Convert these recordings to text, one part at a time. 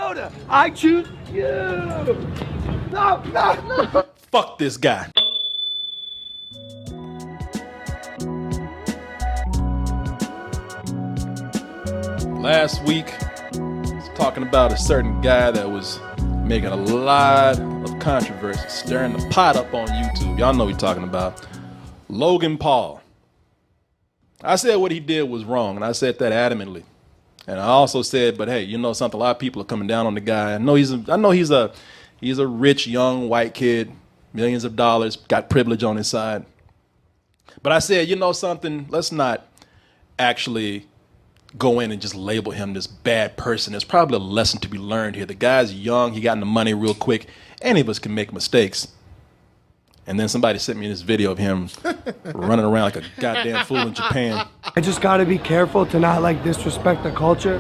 Toyota, I choose you. No. Fuck this guy. Last week, I was talking about a certain guy that was making a lot of controversy, stirring the pot up on YouTube. Y'all know what we're talking about. Logan Paul. I said what he did was wrong, and I said that adamantly. And I also said, but hey, you know something? A lot of people are coming down on the guy. I know he's a rich young white kid, millions of dollars, got privilege on his side. But I said, you know something? Let's not actually go in and just label him this bad person. There's probably a lesson to be learned here. The guy's young, he got in the money real quick. Any of us can make mistakes. And then somebody sent me this video of him running around like a goddamn fool in Japan. I just gotta be careful to not disrespect the culture.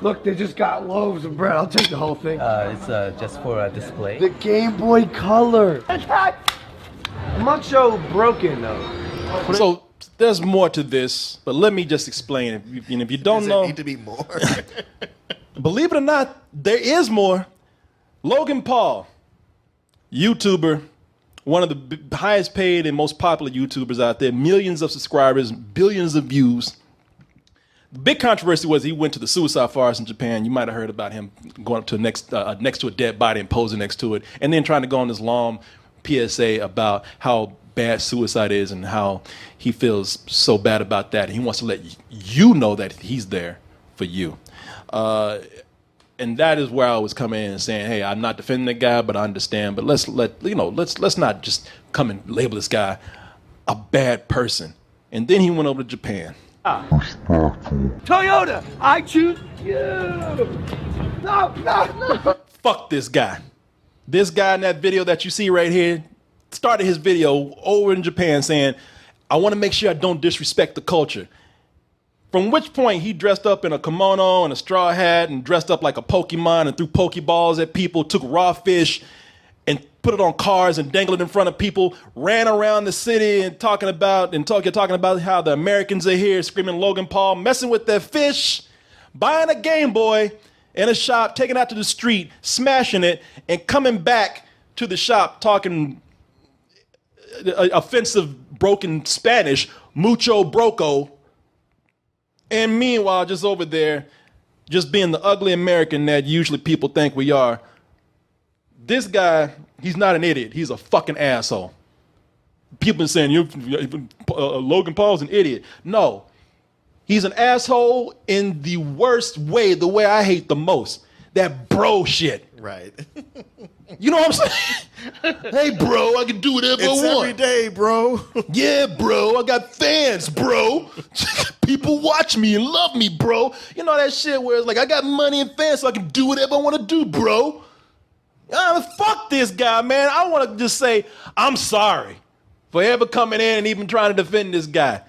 Look, they just got loaves of bread. I'll take the whole thing. It's just for a display. The Game Boy Color. I'm not so broken though. So there's more to this, but let me just explain. If you don't know, need to be more. believe it or not, there is more. Logan Paul, YouTuber, one of the highest paid and most popular YouTubers out there, millions of subscribers, billions of views. The big controversy was he went to the suicide forest in Japan. You might have heard about him going up to next to a dead body and posing next to it, and then trying to go on this long PSA about how bad suicide is and how he feels so bad about that. And he wants to let you know that he's there for you. And that is where I was coming in and saying, hey, I'm not defending the guy, but I understand. But let's not just come and label this guy a bad person. And then he went over to Japan. Toyota, I choose you. No. Fuck this guy. This guy in that video that you see right here started his video over in Japan saying, I want to make sure I don't disrespect the culture. From which point he dressed up in a kimono and a straw hat and dressed up like a Pokemon and threw Pokeballs at people, took raw fish and put it on cars and dangled it in front of people, ran around the city and talking about how the Americans are here, screaming Logan Paul, messing with their fish, buying a Game Boy in a shop, taking it out to the street, smashing it, and coming back to the shop talking offensive broken Spanish, mucho broco. And meanwhile, just over there, just being the ugly American that usually people think we are, this guy, he's not an idiot. He's a fucking asshole. People are saying, Logan Paul's an idiot. No, he's an asshole in the worst way, the way I hate the most. That bro shit. Right. You know what I'm saying? Hey, bro, I can do whatever I want. Every day, bro. Yeah, bro, I got fans, bro. People watch me and love me, bro. You know that shit where it's like, I got money and fans so I can do whatever I want to do, bro. Fuck this guy, man. I want to just say, I'm sorry for ever coming in and even trying to defend this guy.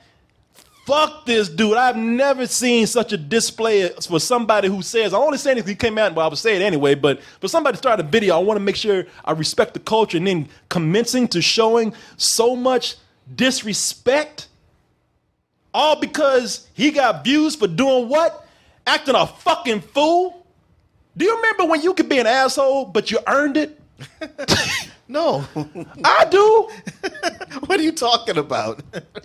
Fuck this dude. I've never seen such a display for somebody who says, I only say anything he came out, well, I would say it anyway, but for somebody to start a video, I want to make sure I respect the culture, and then commencing to showing so much disrespect, all because he got views for doing what? Acting a fucking fool? Do you remember when you could be an asshole, but you earned it? No. I do. What are you talking about?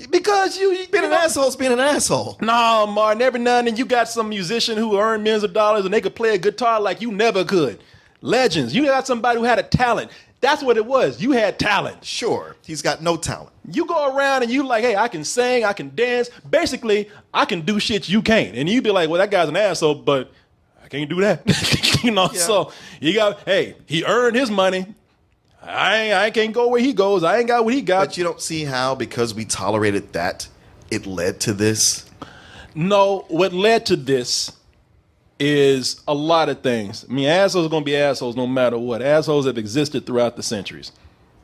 Because you Being an asshole is being an asshole. No, Martin, every now and then you got some musician who earned millions of dollars and they could play a guitar like you never could. Legends. You got somebody who had a talent. That's what it was. You had talent. Sure. He's got no talent. You go around and you like, hey, I can sing, I can dance. Basically, I can do shit you can't. And you be like, well, that guy's an asshole, but I can't do that. So you got, hey, he earned his money. I can't go where he goes. I ain't got what he got. But you don't see how, because we tolerated that, it led to this? No, what led to this is a lot of things. I mean, assholes are going to be assholes no matter what. Assholes have existed throughout the centuries.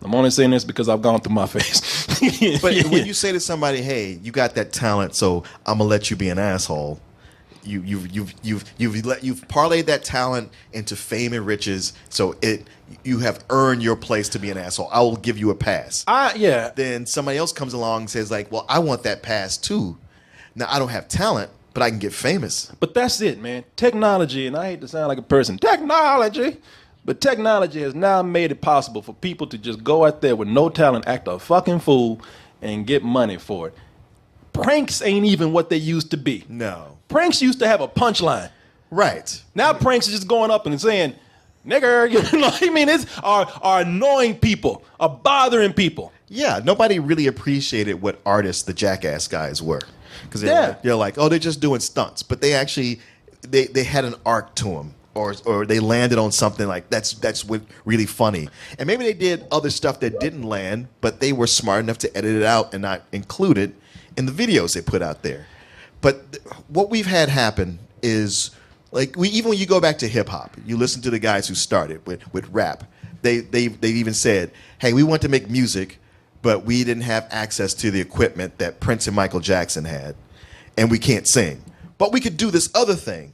I'm only saying this because I've gone through my phase. But when you say to somebody, hey, you got that talent, so I'm going to let you be an asshole, you've parlayed that talent into fame and riches, so you have earned your place to be an asshole. I will give you a pass. Yeah. Then somebody else comes along and says like, well, I want that pass too. Now I don't have talent, but I can get famous. But that's it, man. Technology, and I hate to sound like a person, technology, but technology has now made it possible for people to just go out there with no talent, act a fucking fool, and get money for it. Pranks ain't even what they used to be. No. Pranks used to have a punchline. Right. Now pranks are just going up and saying, nigger, you know what I mean? It's are annoying people, are bothering people. Yeah, nobody really appreciated what artists the Jackass guys were. Because Yeah. they're like, oh, they're just doing stunts. But they actually, they had an arc to them. Or they landed on something like that's what really funny. And maybe they did other stuff that didn't land, but they were smart enough to edit it out and not include it in the videos they put out there. But what we've had happen is, like, even when you go back to hip hop, you listen to the guys who started with rap. They even said, hey, we want to make music, but we didn't have access to the equipment that Prince and Michael Jackson had, and we can't sing. But we could do this other thing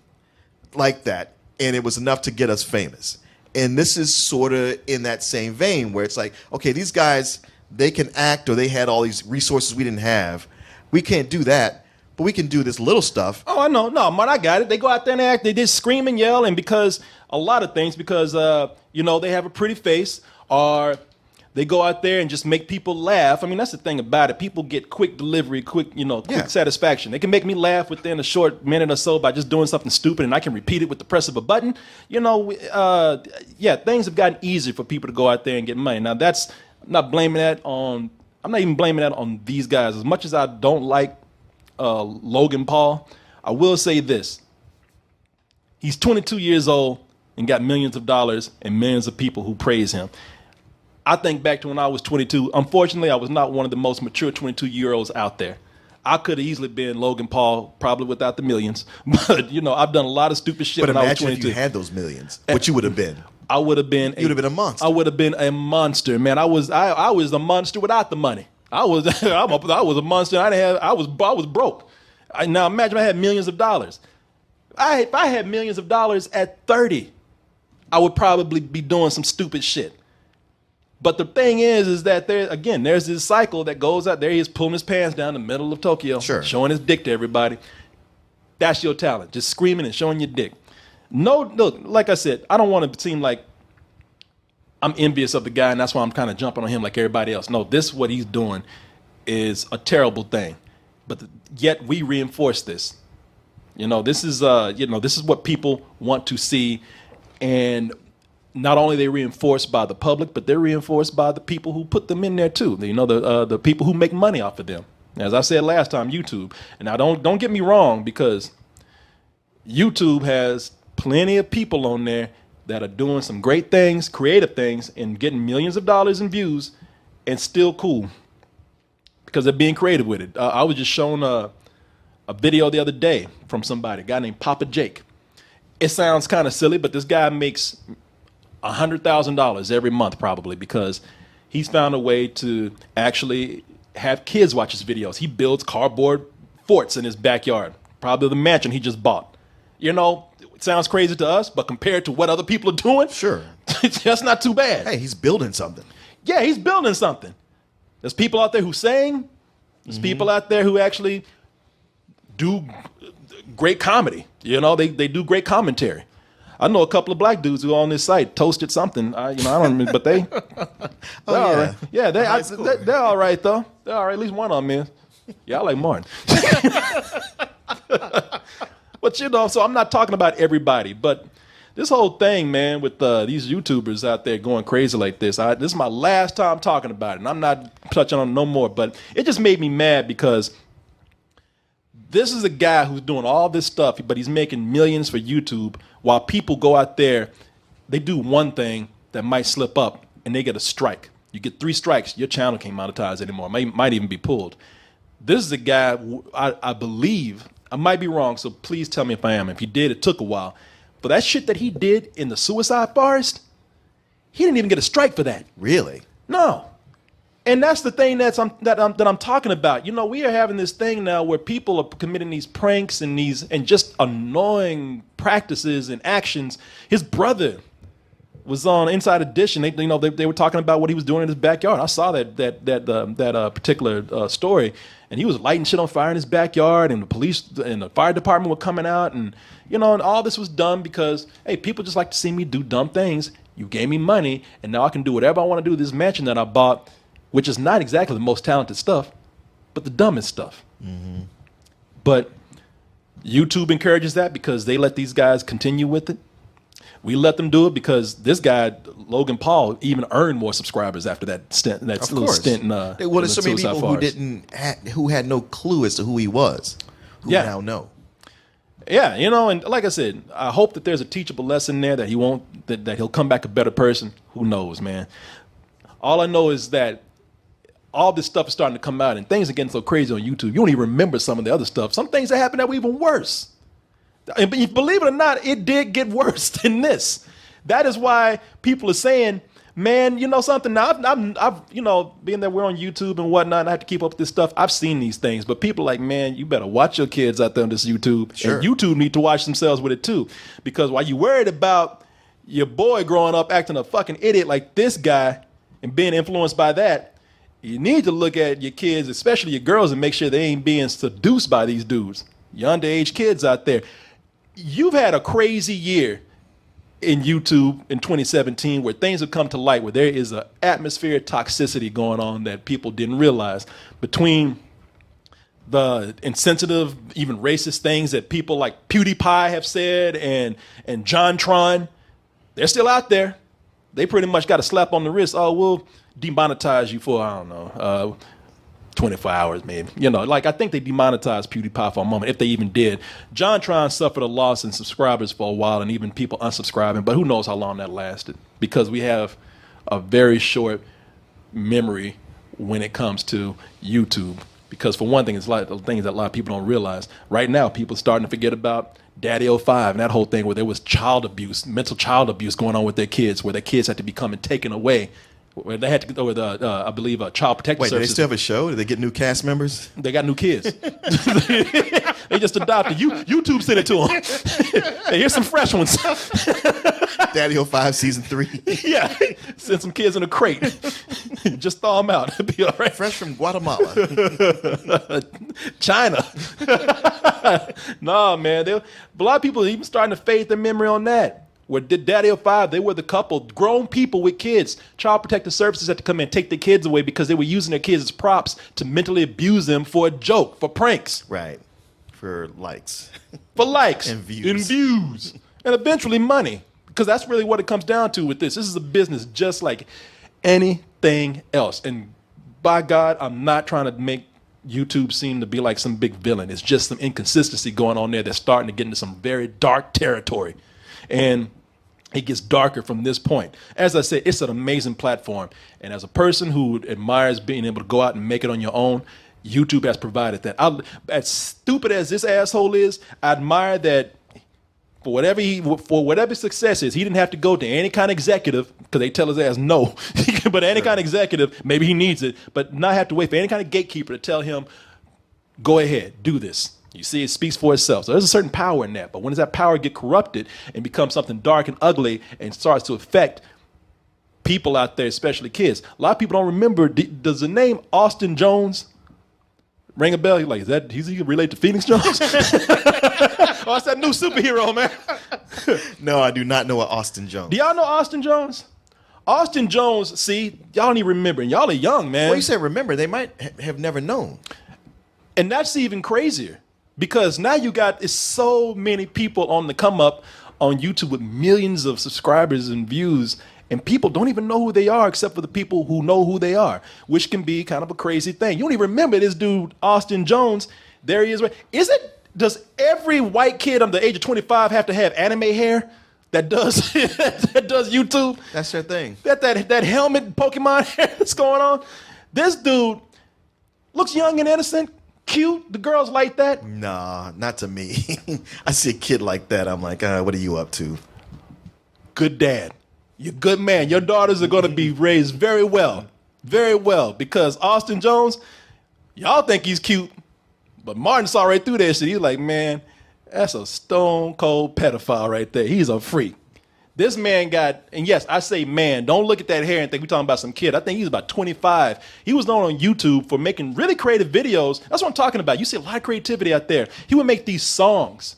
like that, and it was enough to get us famous. And this is sort of in that same vein where it's like, okay, these guys, they can act, or they had all these resources we didn't have. We can't do that, but we can do this little stuff. Oh, I know. No, man, I got it. They go out there and act. They just scream and yell, and because a lot of things, because you know, they have a pretty face, or they go out there and just make people laugh. I mean, that's the thing about it. People get quick delivery, quick satisfaction. They can make me laugh within a short minute or so by just doing something stupid, and I can repeat it with the press of a button. You know, things have gotten easier for people to go out there and get money. Now, I'm not even blaming that on these guys. As much as I don't like Logan Paul, I will say this. He's 22 years old and got millions of dollars and millions of people who praise him. I think back to when I was 22. Unfortunately, I was not one of the most mature 22-year-olds out there. I could have easily been Logan Paul, probably without the millions. But, you know, I've done a lot of stupid shit when I was 22. But imagine if you had those millions, what you would have been. I would have been. You would have been a monster. I would have been a monster, man. I was a monster without the money. I was a monster. I was broke. Now imagine I had millions of dollars. If I had millions of dollars at 30, I would probably be doing some stupid shit. But the thing is that there's this cycle that goes out there. He is pulling his pants down in the middle of Tokyo, showing his dick to everybody. That's your talent, just screaming and showing your dick. No, look, like I said, I don't want to seem like I'm envious of the guy, and that's why I'm kind of jumping on him like everybody else. No, what he's doing is a terrible thing. But yet we reinforce this. You know, this is what people want to see, and not only are they reinforced by the public, but they're reinforced by the people who put them in there too. You know, the people who make money off of them. As I said last time, YouTube. And now don't get me wrong, because YouTube has plenty of people on there that are doing some great things, creative things, and getting millions of dollars in views, and still cool because they're being creative with it. I was just shown a video the other day from somebody, a guy named Papa Jake. It sounds kind of silly, but this guy makes $100,000 every month probably, because he's found a way to actually have kids watch his videos. He builds cardboard forts in his backyard, probably the mansion he just bought. You know, it sounds crazy to us, but compared to what other people are doing, sure, it's just not too bad. Hey, he's building something. Yeah, he's building something. There's people out there who sing. There's people out there who actually do great comedy. You know, they do great commentary. I know a couple of black dudes who are on this site toasted something. I don't remember, but they're all right. Yeah, they're all right though. They're all right. At least one of them is. Yeah, I like Martin. But you know, so I'm not talking about everybody, but this whole thing, man, with these YouTubers out there going crazy like this, this is my last time talking about it, and I'm not touching on it no more. But it just made me mad because this is a guy who's doing all this stuff, but he's making millions for YouTube, while people go out there, they do one thing that might slip up, and they get a strike. You get 3 strikes, your channel can't monetize anymore. Might even be pulled. This is a guy, I believe, I might be wrong, so please tell me if I am. If you did, it took a while. But that shit that he did in the suicide forest, he didn't even get a strike for that. Really? No. And that's the thing that I'm talking about. You know, we are having this thing now where people are committing these pranks and just annoying practices and actions. His brother was on Inside Edition. They were talking about what he was doing in his backyard. I saw that particular story, and he was lighting shit on fire in his backyard, and the police and the fire department were coming out, and and all this was done because, hey, people just like to see me do dumb things. You gave me money, and now I can do whatever I want to do with this mansion that I bought, which is not exactly the most talented stuff, but the dumbest stuff. Mm-hmm. But YouTube encourages that because they let these guys continue with it. We let them do it because this guy, Logan Paul, even earned more subscribers after that stint. That little stint in there's so many people who had no clue as to who he was, who now know. Yeah, and like I said, I hope that there's a teachable lesson there that he'll come back a better person. Who knows, man? All I know is that all this stuff is starting to come out, and things are getting so crazy on YouTube. You don't even remember some of the other stuff. Some things that happened that were even worse. And believe it or not, it did get worse than this. That is why people are saying, man, something. Now, I've being that we're on YouTube and whatnot, and I have to keep up with this stuff. I've seen these things, but people are like, man, you better watch your kids out there on this YouTube. Sure. And YouTube need to watch themselves with it too, because while you worried about your boy growing up acting a fucking idiot like this guy and being influenced by that, you need to look at your kids, especially your girls, and make sure they ain't being seduced by these dudes. Your underage kids out there. You've had a crazy year in YouTube in 2017 where things have come to light, where there is an atmosphere of toxicity going on that people didn't realize between the insensitive, even racist things that people like PewDiePie have said and JonTron. They're still out there. They pretty much got a slap on the wrist. Oh, we'll demonetize you for, I don't know, 24 hours maybe. I think they demonetized PewDiePie for a moment, if they even did. JonTron suffered a loss in subscribers for a while, and even people unsubscribing, but who knows how long that lasted, because we have a very short memory when it comes to YouTube. Because for one thing, it's like the things that a lot of people don't realize. Right now, people are starting to forget about Daddy 05 and that whole thing where there was child abuse, mental child abuse going on with their kids, where their kids had to be coming taken away. Where they had to go with, I believe, Child Protective Services. Wait, do they still have a show? Did they get new cast members? They got new kids. They just adopted. YouTube sent it to them. Hey, here's some fresh ones. Daddy 05 season 3. Yeah, send some kids in a crate. Just thaw them out. It'll be all right. Fresh from Guatemala. China. Nah, man. A lot of people are even starting to fade their memory on that. Where Daddy 05, they were the couple, grown people with kids. Child Protective Services had to come in and take their kids away because they were using their kids as props to mentally abuse them for a joke, for pranks. Right. For likes. For likes. And views. And eventually money. Because that's really what it comes down to with this. This is a business just like anything else. And by God, I'm not trying to make YouTube seem to be like some big villain. It's just some inconsistency going on there that's starting to get into some very dark territory. And it gets darker from this point. As I said, it's an amazing platform. And as a person who admires being able to go out and make it on your own, YouTube has provided that. As stupid as this asshole is, I admire that for whatever success is, he didn't have to go to any kind of executive, because they tell his ass no. But any kind of executive, maybe he needs it, but not have to wait for any kind of gatekeeper to tell him, go ahead, do this. You see, it speaks for itself. So there's a certain power in that. But when does that power get corrupted and become something dark and ugly and starts to affect people out there, especially kids? A lot of people don't remember. Does the name Austin Jones ring a bell? You're like, is he related to Phoenix Jones? Oh, it's that new superhero, man. No, I do not know Austin Jones. Do y'all know Austin Jones? Austin Jones, see, y'all don't even remember. And y'all are young, man. Well, you said remember. They might have never known. And that's even crazier. Because now you got so many people on the come up on YouTube with millions of subscribers and views, and people don't even know who they are except for the people who know who they are, which can be kind of a crazy thing. You don't even remember this dude, Austin Jones. There he is. Does every white kid under the age of 25 have to have anime hair that does that does YouTube? That's their thing. That helmet Pokemon hair that's going on? This dude looks young and innocent. Cute, the girls like that? Nah, not to me. I see a kid like that, I'm like, what are you up to? Good dad. You're a good man. Your daughters are going to be raised very well. Very well. Because Austin Jones, y'all think he's cute. But Martin saw right through that shit. He's like, man, that's a stone cold pedophile right there. He's a freak. This man got, and yes, I say man, don't look at that hair and think we're talking about some kid. I think he's about 25. He was known on YouTube for making really creative videos. That's what I'm talking about. You see a lot of creativity out there. He would make these songs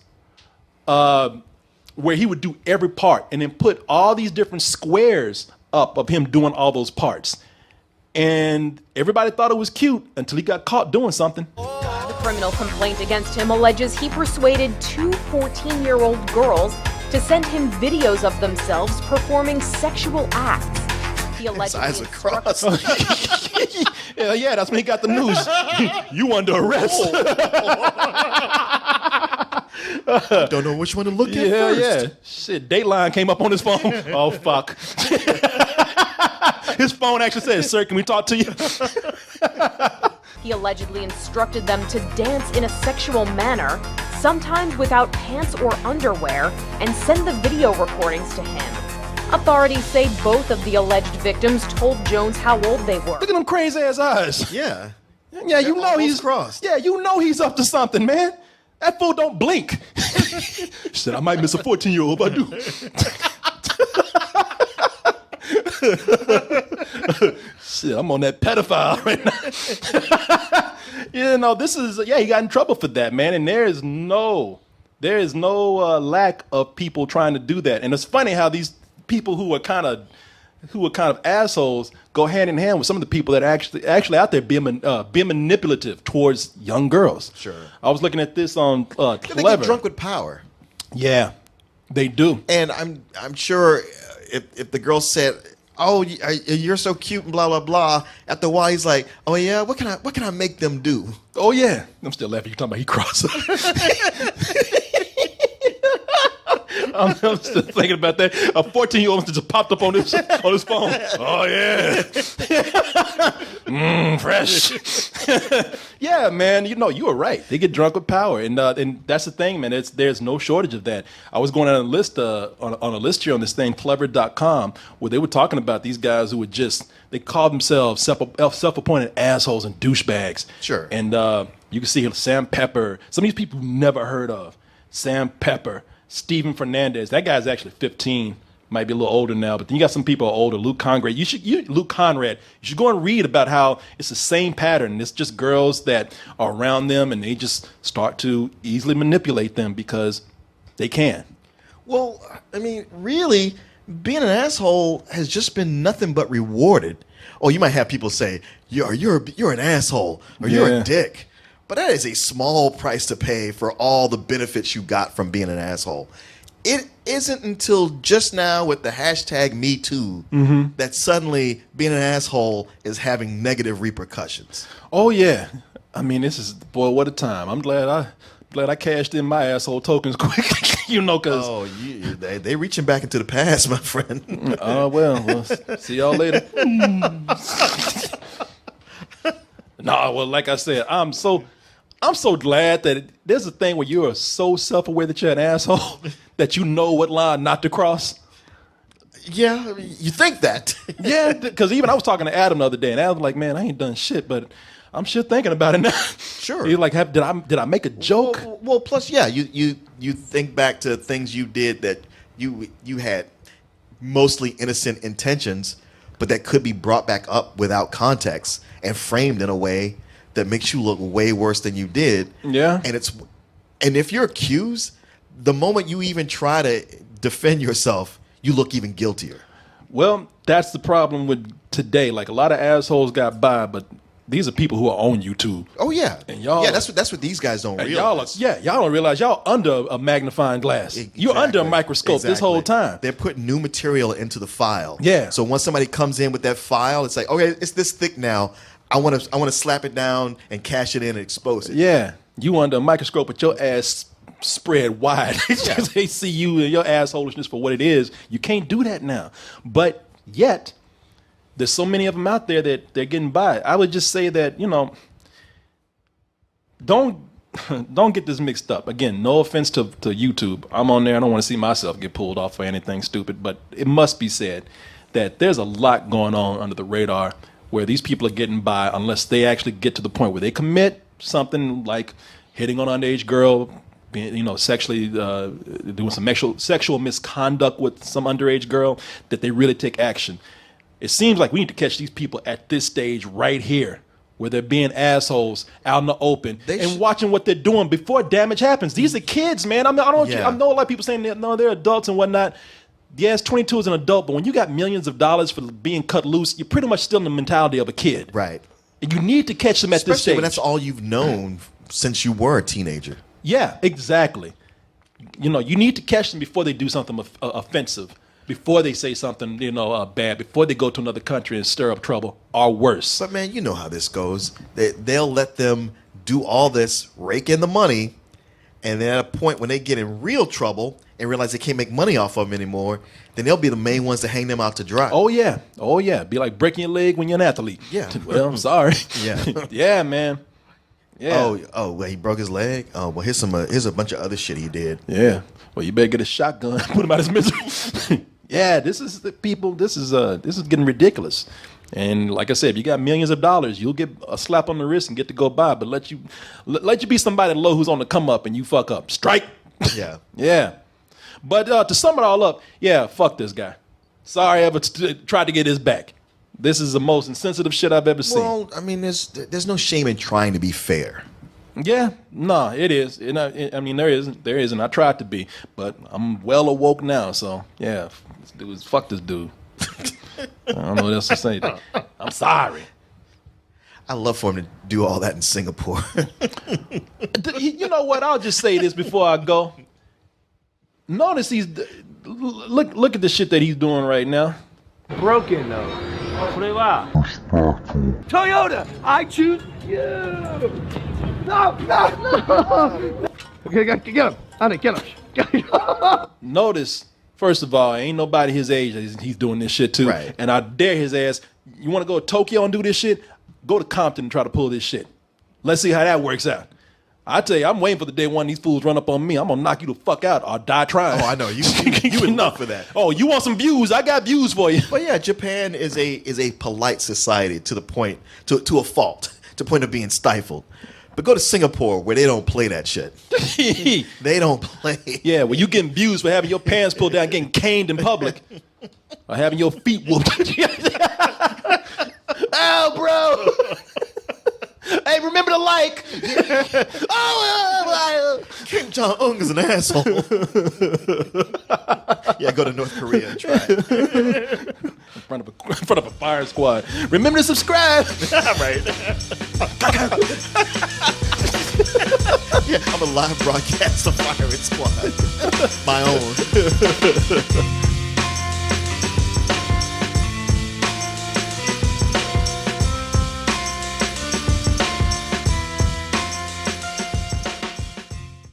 where he would do every part and then put all these different squares up of him doing all those parts. And everybody thought it was cute until he got caught doing something. The criminal complaint against him alleges he persuaded two 14-year-old girls to send him videos of themselves performing sexual acts. He His eyes are crossed. Yeah, that's when he got the news. You under arrest. Don't know which one to look at first. Yeah. Shit, Dateline came up on his phone. Oh, fuck. His phone actually says, "Sir, can we talk to you?" He allegedly instructed them to dance in a sexual manner, sometimes without pants or underwear, and send the video recordings to him. Authorities say both of the alleged victims told Jones how old they were. Look at them crazy ass eyes. Yeah. Yeah, you know he's crossed. Yeah, you know he's up to something, man. That fool don't blink. Shit, I might miss a 14-year-old if I do. Shit, I'm on that pedophile right now. You know, he got in trouble for that, man. And there is no lack of people trying to do that. And it's funny how these people who are kind of assholes go hand in hand with some of the people that are actually out there being manipulative towards young girls. Sure. I was looking at this on Clever. They get drunk with power. Yeah, they do. And I'm sure if the girl said, "Oh, you're so cute," and blah blah blah, after a while he's like, "Oh yeah, what can I make them do?" Oh yeah, I'm still laughing. You're talking about he crossed. I'm still thinking about that. A 14-year-old just popped up on his phone. Oh yeah, fresh. Yeah, man. You know, you were right. They get drunk with power, and that's the thing, man. There's no shortage of that. I was going on a list on a list here on this thing, clever.com, where they were talking about these guys who would they call themselves self-appointed assholes and douchebags. Sure. And you can see Sam Pepper. Some of these people you've never heard of. Sam Pepper. Steven Fernandez, that guy's actually 15, might be a little older now, but then you got some people older. Luke Conrad, you should go and read about how it's the same pattern. It's just girls that are around them and they just start to easily manipulate them because they can. Well, I mean, really, being an asshole has just been nothing but rewarded. Or you might have people say, you're an asshole or you're a dick. But that is a small price to pay for all the benefits you got from being an asshole. It isn't until just now with the hashtag #MeToo that suddenly being an asshole is having negative repercussions. Oh yeah, I mean boy, what a time! I'm glad I cashed in my asshole tokens quick. You know, because they reaching back into the past, my friend. Well, see y'all later. Well, like I said, I'm so glad that there's a thing where you are so self-aware that you're an asshole that you know what line not to cross. Yeah, you think that. Yeah, because even I was talking to Adam the other day, and Adam was like, "Man, I ain't done shit, but I'm sure thinking about it now." Sure. He's like, "Did I make a joke?" Well, plus, yeah, you think back to things you did that you had mostly innocent intentions, but that could be brought back up without context and framed in a way that makes you look way worse than you did. Yeah. And if you're accused, the moment you even try to defend yourself, you look even guiltier. Well, that's the problem with today. Like, a lot of assholes got by, but these are people who are on YouTube. Oh yeah. And y'all, that's what these guys don't realize. Y'all don't realize y'all under a magnifying glass. Exactly. You're under a microscope this whole time. They're putting new material into the file. Yeah. So once somebody comes in with that file, it's like, okay, it's this thick now. I want to slap it down and cash it in and expose it. Yeah, you under a microscope with your ass spread wide. They see you and your assholishness for what it is. You can't do that now. But yet, there's so many of them out there that they're getting by. I would just say that, don't get this mixed up. Again, no offense to YouTube. I'm on there. I don't want to see myself get pulled off for anything stupid. But it must be said that there's a lot going on under the radar where these people are getting by unless they actually get to the point where they commit something like hitting on an underage girl, being, sexually doing some sexual misconduct with some underage girl, that they really take action. It seems like we need to catch these people at this stage right here, where they're being assholes out in the open and watching what they're doing before damage happens. These are kids, man. I know a lot of people saying that, they're adults and whatnot. Yes, 22 is an adult, but when you got millions of dollars for being cut loose, you're pretty much still in the mentality of a kid. Right. And you need to catch them at this stage. Especially when that's all you've known since you were a teenager. Yeah, exactly. You need to catch them before they do something offensive, before they say something, bad, before they go to another country and stir up trouble or worse. But man, you know how this goes. They'll let them do all this, rake in the money, and then at a point when they get in real trouble and realize they can't make money off of them anymore, then they'll be the main ones to hang them out to dry. Oh yeah. Be like breaking your leg when you're an athlete. Yeah. Well, I'm sorry. Yeah. Yeah, man. Yeah. Oh, well, he broke his leg. Oh, well, here's a bunch of other shit he did. Yeah. Well, you better get a shotgun, put him out of his misery. Yeah, this is getting ridiculous. And like I said, if you got millions of dollars, you'll get a slap on the wrist and get to go by. But let you be somebody low who's on the come up and you fuck up. Strike. Yeah. Yeah. But to sum it all up, yeah, fuck this guy. Sorry I ever tried to get his back. This is the most insensitive shit I've ever seen. Well, I mean, there's no shame in trying to be fair. Yeah, no, it is. I mean, there isn't. I tried to be, but I'm well awoke now. So yeah, fuck this dude. I don't know what else to say. I'm sorry. I love for him to do all that in Singapore. You know what? I'll just say this before I go. Notice look at the shit that he's doing right now. Broken though. Toyota, I choose you. No. Okay, get him. Honey, get him. Notice, first of all, ain't nobody his age he's doing this shit too. Right. And I dare his ass. You want to go to Tokyo and do this shit? Go to Compton and try to pull this shit. Let's see how that works out. I tell you, I'm waiting for the day one of these fools run up on me. I'm gonna knock you the fuck out or die trying. Oh, I know you would love for that. Oh, you want some views? I got views for you. But yeah, Japan is a polite society to the point to a fault, to the point of being stifled. But go to Singapore where they don't play that shit. They don't play. Yeah, well, you getting views for having your pants pulled down, getting caned in public, or having your feet whooped. Oh, bro. Hey, remember to like. Kim Jong-un is an asshole. Yeah, go to North Korea and try it. In front of a fire squad. Remember to subscribe. Right. Yeah, I'm a live broadcast of Firing Squad. My own.